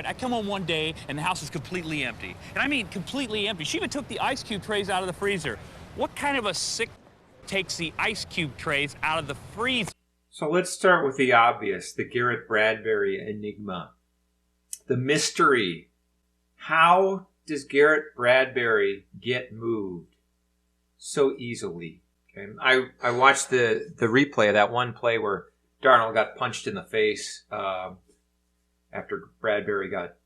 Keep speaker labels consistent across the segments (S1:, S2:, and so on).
S1: I come home one day and the house is completely empty. And I mean completely empty. She even took the ice cube trays out of the freezer. What kind of a sick takes the ice cube trays out of the freezer?
S2: So let's start with the obvious, the Garrett Bradbury enigma. The mystery. How does Garrett Bradbury get moved so easily? Okay. I watched the replay of that one play where Darnold got punched in the face after Bradbury got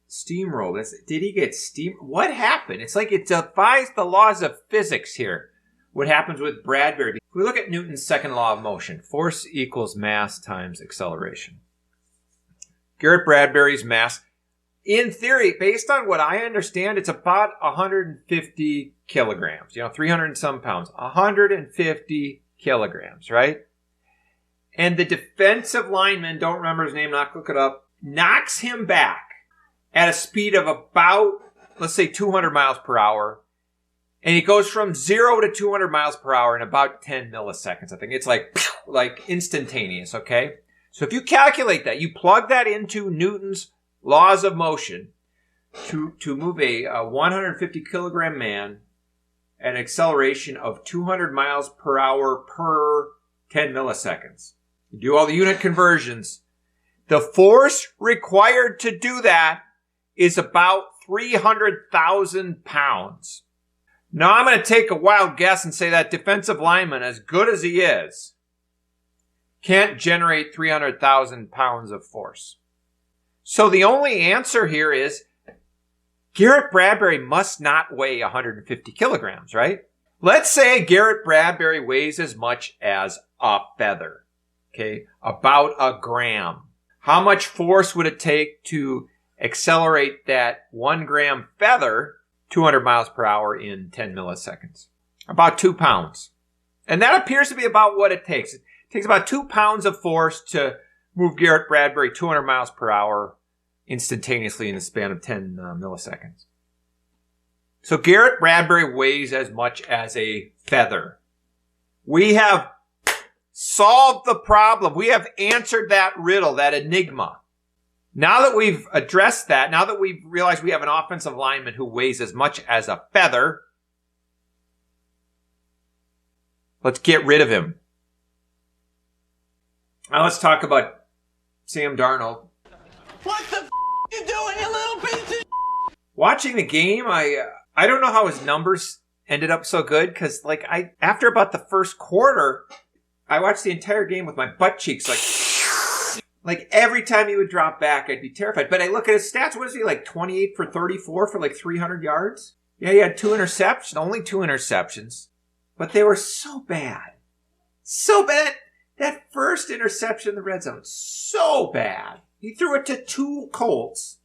S2: steamrolled. Did he get What happened? It's like it defies the laws of physics here. What happens with Bradbury? If we look at Newton's second law of motion, force equals mass times acceleration. Garrett Bradbury's mass, in theory, based on what I understand, it's about 150 kilograms, 300 and some pounds, 150 kilograms, right? And the defensive lineman, don't remember his name, not look it up, knocks him back at a speed of about, let's say 200 miles per hour. And he goes from 0 to 200 miles per hour in about 10 milliseconds. I think it's like instantaneous, okay? So if you calculate that, you plug that into Newton's laws of motion to move a 150 kilogram man at an acceleration of 200 miles per hour per 10 milliseconds. You do all the unit conversions. The force required to do that is about 300,000 pounds. Now, I'm going to take a wild guess and say that defensive lineman, as good as he is, can't generate 300,000 pounds of force. So the only answer here is Garrett Bradbury must not weigh 150 kilograms, right? Let's say Garrett Bradbury weighs as much as a feather, okay? About a gram. How much force would it take to accelerate that 1 gram feather 200 miles per hour in 10 milliseconds? About 2 pounds. And that appears to be about what it takes. It takes about 2 pounds of force to move Garrett Bradbury 200 miles per hour instantaneously in the span of 10 milliseconds. So Garrett Bradbury weighs as much as a feather. We have solved the problem. We have answered that riddle, that enigma. Now that we've addressed that, now that we've realized we have an offensive lineman who weighs as much as a feather, let's get rid of him. Now let's talk about Sam Darnold.
S3: What the you doing, you little piece of
S2: Watching the game, I don't know how his numbers ended up so good because after about the first quarter, I watched the entire game with my butt cheeks like every time he would drop back, I'd be terrified. But I look at his stats. What is he, 28 for 34 for 300 yards? Yeah, he had only two interceptions. But they were so bad. So bad. That first interception in the red zone, so bad. He threw it to 2 Colts.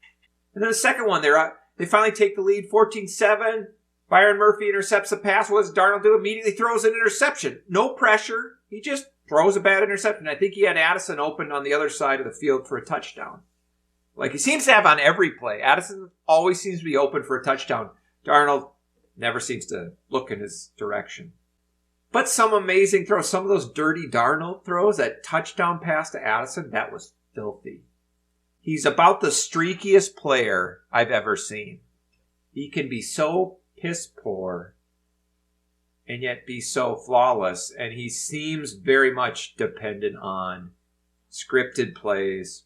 S2: And then the second one, they finally take the lead 14-7. Byron Murphy intercepts the pass. What does Darnold do? Immediately throws an interception. No pressure. He just throws a bad interception. I think he had Addison open on the other side of the field for a touchdown. He seems to have on every play. Addison always seems to be open for a touchdown. Darnold never seems to look in his direction. But some amazing throws. Some of those dirty Darnold throws, that touchdown pass to Addison, that was filthy. He's about the streakiest player I've ever seen. He can be so piss poor and yet be so flawless. And he seems very much dependent on scripted plays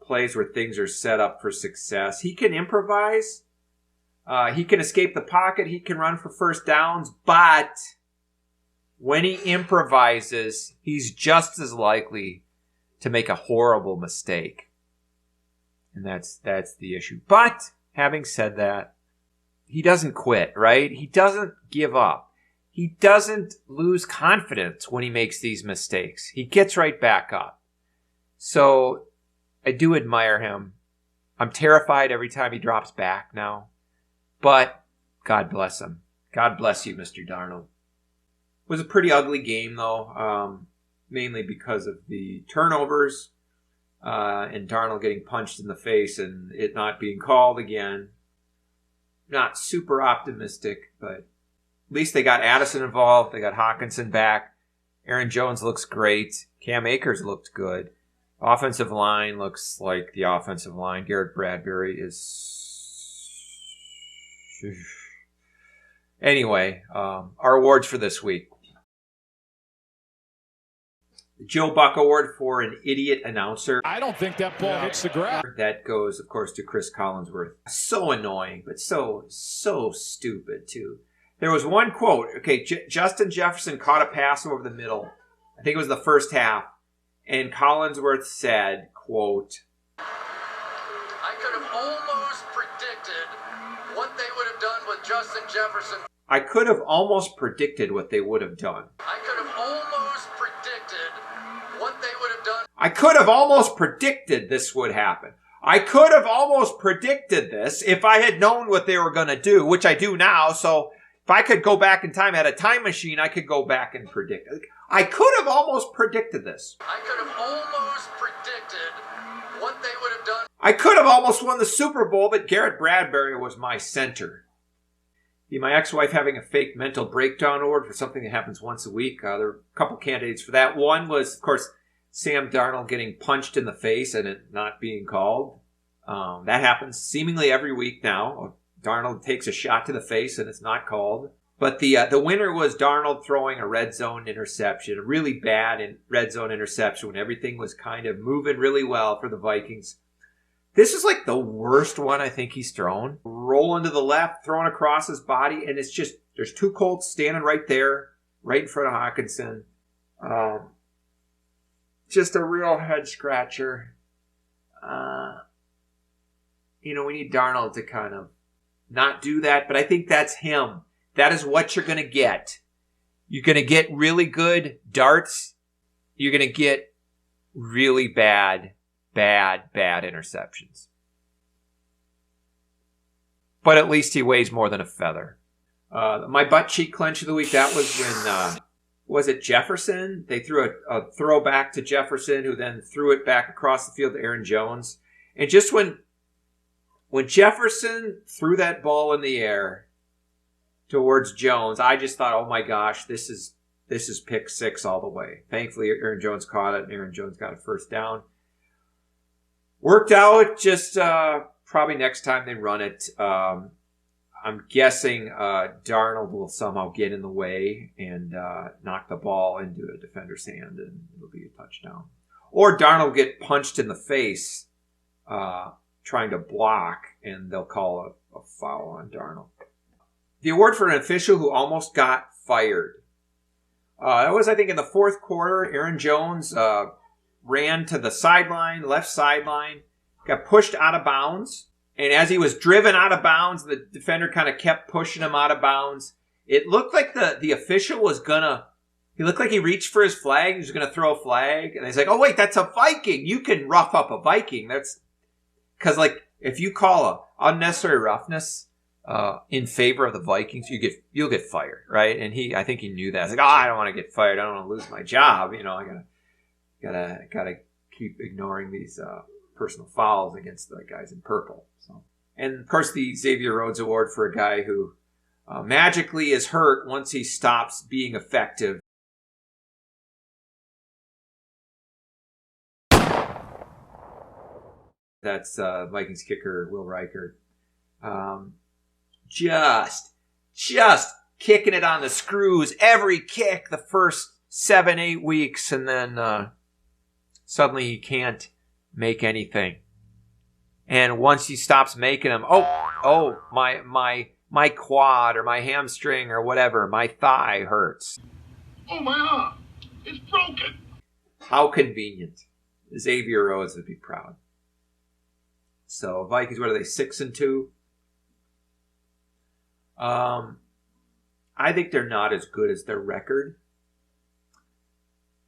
S2: where things are set up for success. He can improvise. He can escape the pocket. He can run for first downs. But when he improvises, he's just as likely to make a horrible mistake. And that's the issue. But having said that, he doesn't quit, right? He doesn't give up. He doesn't lose confidence when he makes these mistakes. He gets right back up. So I do admire him. I'm terrified every time he drops back now. But God bless him. God bless you, Mr. Darnold. It was a pretty ugly game, though, mainly because of the turnovers and Darnold getting punched in the face and it not being called again. Not super optimistic, but at least they got Addison involved. They got Hawkinson back. Aaron Jones looks great. Cam Akers looked good. Offensive line looks like the offensive line. Garrett Bradbury is... Anyway, our awards for this week. The Joe Buck Award for an idiot announcer.
S4: I don't think that ball hits the ground.
S2: That goes, of course, to Chris Collinsworth. So annoying, but so stupid, too. There was one quote. Okay, Justin Jefferson caught a pass over the middle. I think it was the first half. And Collinsworth said, quote,
S5: I could have almost predicted what they would have done with Justin Jefferson.
S2: I could have almost predicted what they would have done.
S5: I could have almost predicted what they would have done.
S2: I could have almost predicted this would happen. I could have almost predicted this if I had known what they were going to do, which I do now. So if I could go back in time, I had a time machine, I could go back and predict. I could have almost predicted this.
S5: I could have almost predicted what they would have done.
S2: I could have almost won the Super Bowl, but Garrett Bradbury was my center. My ex-wife having a fake mental breakdown award for something that happens once a week. There are a couple candidates for that. One was, of course, Sam Darnold getting punched in the face and it not being called. That happens seemingly every week now. Darnold takes a shot to the face and it's not called. But the winner was Darnold throwing a red zone interception, a really bad red zone interception when everything was kind of moving really well for the Vikings. This is like the worst one I think he's thrown. Rolling to the left, throwing across his body, and it's just, there's two Colts standing right there, right in front of Hawkinson. Just a real head scratcher. We need Darnold to kind of not do that, but I think that's him. That is what you're going to get. You're going to get really good darts. You're going to get really bad interceptions. But at least he weighs more than a feather. My butt cheek clench of the week, that was when, was it Jefferson? They threw a throwback to Jefferson, who then threw it back across the field to Aaron Jones. And just when Jefferson threw that ball in the air towards Jones, I just thought, oh my gosh, this is pick six all the way. Thankfully, Aaron Jones caught it, and Aaron Jones got a first down. Worked out, just probably next time they run it. I'm guessing Darnold will somehow get in the way and knock the ball into a defender's hand, and it'll be a touchdown. Or Darnold will get punched in the face trying to block, and they'll call a foul on Darnold. The award for an official who almost got fired. That was, I think, in the fourth quarter. Aaron Jones ran to the sideline, left sideline, got pushed out of bounds. And as he was driven out of bounds, the defender kind of kept pushing him out of bounds. It looked like the official was he looked like he reached for his flag. He was going to throw a flag. And he's like, oh, wait, that's a Viking. You can rough up a Viking. That's because, like, if you call a unnecessary roughness in favor of the Vikings, you'll get fired, right? And I think he knew that. He's like, I don't want to get fired. I don't want to lose my job. I gotta keep ignoring these personal fouls against the guys in purple. So, and of course, the Xavier Rhodes Award for a guy who magically is hurt once he stops being effective. That's Vikings kicker Will Reichert. Just kicking it on the screws every kick the first 7-8 weeks, and then suddenly he can't make anything. And once he stops making them, my quad or my hamstring or whatever, my thigh hurts.
S3: Oh, my arm. It's broken.
S2: How convenient. Xavier Rhodes would be proud. So Vikings, what are they, 6-2? I think they're not as good as their record.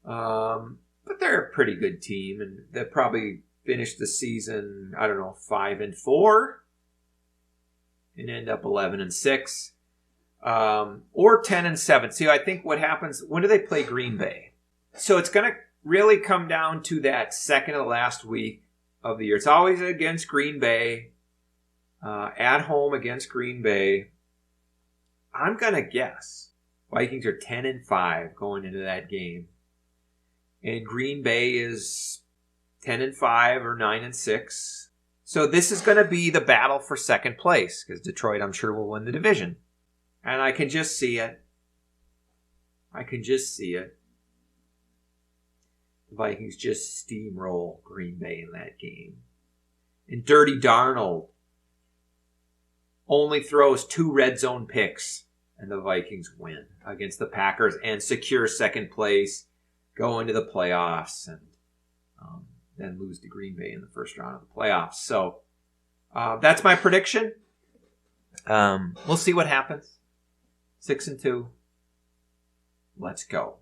S2: But they're a pretty good team, and they'll probably finish the season, 5-4, and end up 11-6, or 10-7. See, I think what happens, when do they play Green Bay? So it's going to really come down to that second to last week of the year. It's always against Green Bay, at home against Green Bay. I'm going to guess Vikings are 10-5 going into that game. And Green Bay is 10-5 or 9-6. So this is going to be the battle for second place because Detroit, I'm sure, will win the division. And I can just see it. The Vikings just steamroll Green Bay in that game. And Dirty Darnold only throws 2 red zone picks, and the Vikings win against the Packers and secure second place, go into the playoffs, and then lose to Green Bay in the first round of the playoffs. So that's my prediction. We'll see what happens. 6-2. Let's go.